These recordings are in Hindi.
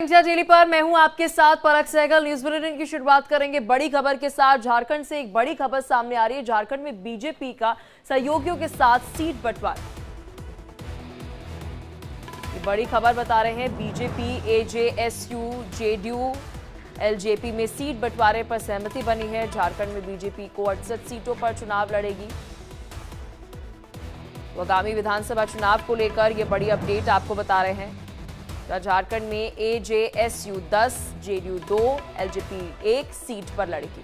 इंडिया डेली पर मैं हूं आपके साथ पलक सहगल। न्यूज बुलेटिन की शुरुआत करेंगे बड़ी खबर के साथ। झारखंड से एक बड़ी खबर सामने आ रही है। झारखंड में बीजेपी का सहयोगियों के साथ सीट बंटवारा। ये बड़ी खबर बता रहे हैं। बीजेपी एजेएसयू जेडीयू एलजेपी में सीट बंटवारे पर सहमति बनी है। झारखंड में बीजेपी को 68 सीटों पर चुनाव लड़ेगी। तो आगामी विधानसभा चुनाव को लेकर ये बड़ी अपडेट आपको बता रहे हैं। झारखंड में एजेएसयू 10, जेडीयू 2, एलजेपी 1 सीट पर लड़ेगी।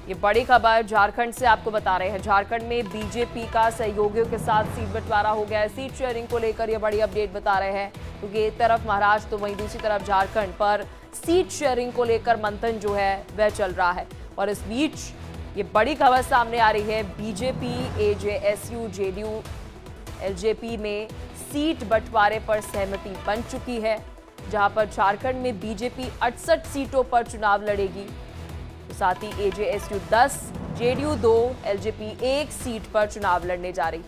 ये बड़ी खबर झारखंड से आपको बता रहे हैं। झारखंड में बीजेपी का सहयोगियों के साथ सीट बंटवारा हो गया है। सीट शेयरिंग को लेकर ये बड़ी अपडेट बता रहे हैं, क्योंकि एक तरफ महाराष्ट्र तो वहीं दूसरी तरफ झारखंड पर सीट शेयरिंग को लेकर मंथन जो है वह चल रहा है। और इस बीच ये बड़ी खबर सामने आ रही है। बीजेपी एजेएसयू जेडीयू एलजेपी में सीट बंटवारे पर सहमति बन चुकी है, जहां पर झारखंड में बीजेपी 68 सीटों पर चुनाव लड़ेगी। तो साथ ही एजेएसयू 10, जेडीयू 2, एलजेपी 1 सीट पर चुनाव लड़ने जा रही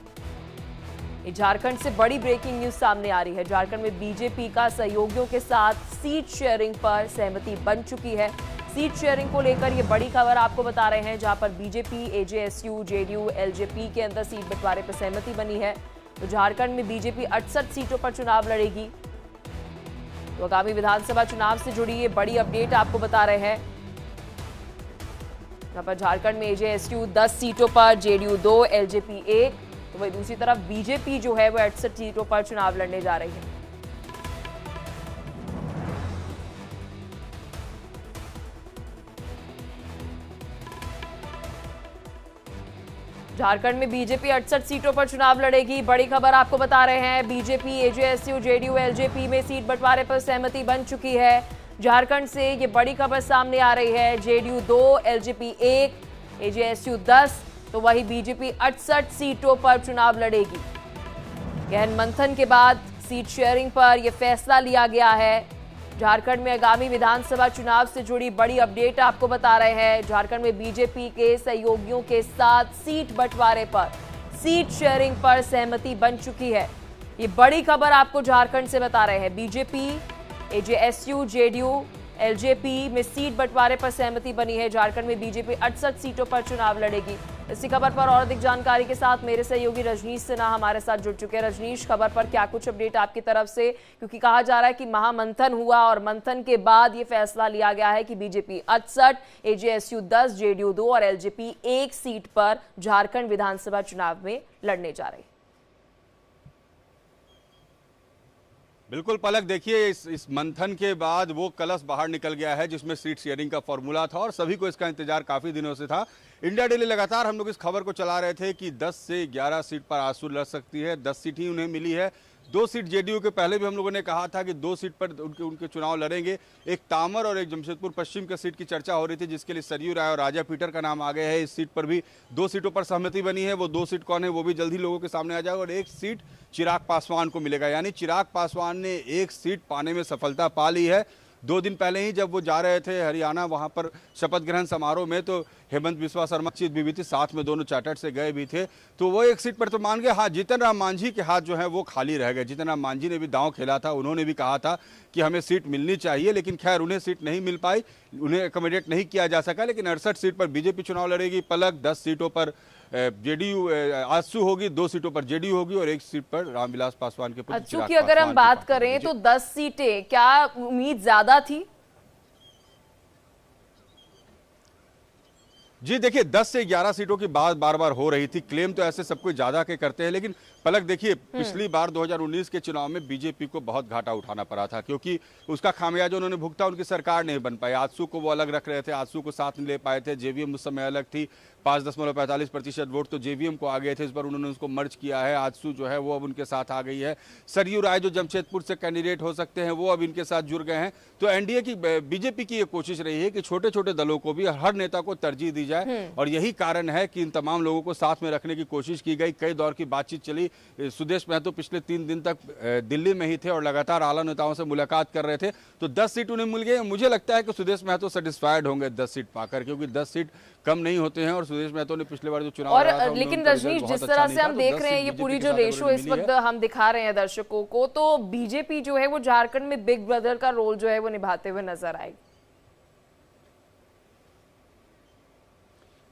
है। झारखंड से बड़ी ब्रेकिंग न्यूज सामने आ रही है। झारखंड में बीजेपी का सहयोगियों के साथ सीट शेयरिंग पर सहमति बन चुकी है। सीट शेयरिंग को लेकर ये बड़ी खबर आपको बता रहे हैं, जहां पर बीजेपी एजेएसयू जेडीयू एलजेपी के अंदर सीट बंटवारे पर सहमति बनी है। तो झारखंड में बीजेपी 68 सीटों पर चुनाव लड़ेगी। तो आगामी विधानसभा चुनाव से जुड़ी ये बड़ी अपडेट आपको बता रहे हैं। यहाँ पर झारखंड में एजेएसयू 10 सीटों पर, जेडीयू 2, एलजेपी 1, तो वही दूसरी तरफ बीजेपी जो है वो 68 सीटों पर चुनाव लड़ने जा रही है। झारखंड में बीजेपी 68 सीटों पर चुनाव लड़ेगी। बड़ी खबर आपको बता रहे हैं। बीजेपी एजेएसयू जेडीयू एलजेपी में सीट बंटवारे पर सहमति बन चुकी है। झारखंड से ये बड़ी खबर सामने आ रही है। जेडीयू 2, एलजेपी 1, एजेएसयू 10, तो वही बीजेपी 68 सीटों पर चुनाव लड़ेगी। गहन मंथन के बाद सीट शेयरिंग पर यह फैसला लिया गया है। झारखंड में आगामी विधानसभा चुनाव से जुड़ी बड़ी अपडेट आपको बता रहे हैं। झारखंड में बीजेपी के सहयोगियों के साथ सीट बंटवारे पर, सीट शेयरिंग पर सहमति बन चुकी है। ये बड़ी खबर आपको झारखंड से बता रहे हैं। बीजेपी एजेएसयू जेडीयू एलजेपी में सीट बंटवारे पर सहमति बनी है। झारखंड में बीजेपी 68 सीटों पर चुनाव लड़ेगी। इसी खबर पर और अधिक जानकारी के साथ मेरे सहयोगी रजनीश सिन्हा हमारे साथ जुड़ चुके हैं। रजनीश, खबर पर क्या कुछ अपडेट आपकी तरफ से, क्योंकि कहा जा रहा है कि महामंथन हुआ और मंथन के बाद ये फैसला लिया गया है कि बीजेपी 68, एजेएसयू 10, जेडीयू 2 और एलजेपी 1 सीट पर झारखंड विधानसभा चुनाव में लड़ने जा रही है। बिल्कुल पलक, देखिए इस मंथन के बाद वो कलश बाहर निकल गया है जिसमें सीट शेयरिंग का फॉर्मूला था और सभी को इसका इंतजार काफी दिनों से था। इंडिया डेली लगातार हम लोग इस खबर को चला रहे थे कि 10 से 11 सीट पर आजसू लड़ सकती है। 10 सीट ही उन्हें मिली है। 2 सीट जेडीयू के पहले भी हम लोगों ने कहा था कि 2 सीट पर उनके चुनाव लड़ेंगे। एक तामर और एक जमशेदपुर पश्चिम के सीट की चर्चा हो रही थी, जिसके लिए सरयू राय और राजा पीटर का नाम आ गया है। इस सीट पर भी 2 सीटों पर सहमति बनी है। वो 2 सीट कौन है वो भी जल्द ही लोगों के सामने आ जाएगा। और एक सीट चिराग पासवान को मिलेगा, यानी चिराग पासवान ने एक सीट पाने में सफलता पा ली है। 2 दिन पहले ही जब वो जा रहे थे हरियाणा, वहां पर शपथ ग्रहण समारोह में, तो हेमंत बिस्वा शर्मा चीत भी थी, साथ में दोनों चार्टर्ड से गए भी थे। तो वो एक सीट पर तो मान गए। हाँ, जीतन राम मांझी के हाथ जो है वो खाली रह गए। जीतन राम मांझी ने भी दांव खेला था। उन्होंने भी कहा था कि हमें सीट मिलनी चाहिए, लेकिन खैर उन्हें सीट नहीं मिल पाई, उन्हें एकोमोडेट नहीं किया जा सका। लेकिन 68 सीट पर बीजेपी चुनाव लड़ेगी। पलक, 10 सीटों पर जेडीयू आजसू होगी, 2 सीटों पर जेडीयू होगी और 1 सीट पर रामविलास पासवान के पुत्र चिराग की अगर हम बात करें तो 10 सीटें, क्या उम्मीद ज्यादा थी? जी देखिए, 10 से 11 सीटों की बात बार बार हो रही थी। क्लेम तो ऐसे सब कोई ज्यादा के करते हैं, लेकिन पलक देखिए, पिछली बार 2019 के चुनाव में बीजेपी को बहुत घाटा उठाना पड़ा था, क्योंकि उसका खामियाजा उन्होंने भुगता, उनकी सरकार नहीं बन पाई। आजसू को वो अलग रख रहे थे, आजसू को साथ नहीं ले पाए थे। जेवीएम उस समय अलग थी, 5.45% वोट तो जेवीएम को आ गए थे। इस बार उन्होंने उसको मर्ज किया है। आजसू जो है वो अब उनके साथ आ गई है। सरयू राय जो जमशेदपुर से कैंडिडेट हो सकते हैं वो अब इनके साथ जुड़ गए हैं। तो एनडीए की, बीजेपी की ये कोशिश रही है कि छोटे छोटे दलों को भी, हर नेता को तरजीह दी जाए, और यही कारण है कि इन तमाम लोगों को साथ में रखने की कोशिश की गई। कई दौर की बातचीत चली, सुदेश महतो पिछले 3 दिन तक दिल्ली में ही थे और लगातार आला नेताओं से मुलाकात कर रहे थे, तो 10 सीट उन्हें मिल गई। मुझे लगता है कि सुदेश महतो सेटिस्फाइड होंगे 10 सीट पाकर, क्योंकि 10 सीट कम नहीं होते हैं और सुदेश महतो ने पिछले बार जो चुनाव और लड़ा था, लेकिन रजनीश, जिस तरह से हम देख रहे हैं ये पूरी जो रेशो इस वक्त हम दिखा रहे हैं दर्शकों को, तो बीजेपी जो है वो झारखंड में बिग ब्रदर का रोल जो है वो निभाते हुए नजर आएगी।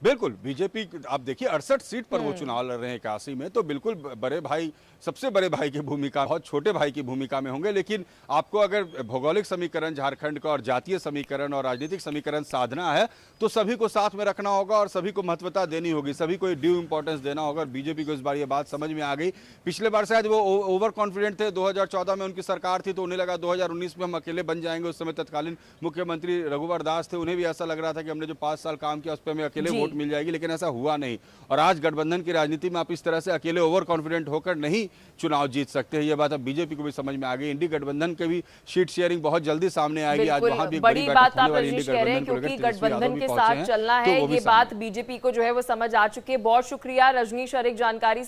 बिल्कुल, बीजेपी आप देखिए 68 सीट पर वो चुनाव लड़ रहे हैं 81 में, तो बिल्कुल बड़े भाई, सबसे बड़े भाई की भूमिका, बहुत छोटे भाई की भूमिका में होंगे। लेकिन आपको अगर भौगोलिक समीकरण झारखंड का और जातीय समीकरण और राजनीतिक समीकरण साधना है तो सभी को साथ में रखना होगा और सभी को महत्वता देनी होगी, सभी को ड्यू इंपॉर्टेंस देना होगा। बीजेपी को इस बार ये बात समझ में आ गई। पिछले बार शायद वो ओवर कॉन्फिडेंट थे, 2014 में उनकी सरकार थी तो उन्हें लगा 2019 में हम अकेले बन जाएंगे। उस समय तत्कालीन मुख्यमंत्री रघुवर दास थे, उन्हें भी ऐसा लग रहा था कि हमने जो 5 साल काम किया उस पर हमें अकेले वोट मिल जाएगी, लेकिन ऐसा हुआ नहीं। और आज गठबंधन की राजनीति में आप इस तरह से अकेले ओवर कॉन्फिडेंट होकर नहीं चुनाव जीत सकते हैं। ये बात अब बीजेपी को भी समझ में आ गई। इंडी गठबंधन के भी सीट शेयरिंग बहुत जल्दी सामने आएगी। आज वहां भी बड़ी बात आप रजनीश कह रहे हैं, क्योंकि गठबंधन के साथ चलना है, ये बात बीजेपी को जो है वो समझ आ चुकी है। बहुत शुक्रिया रजनीश, और एक जानकारी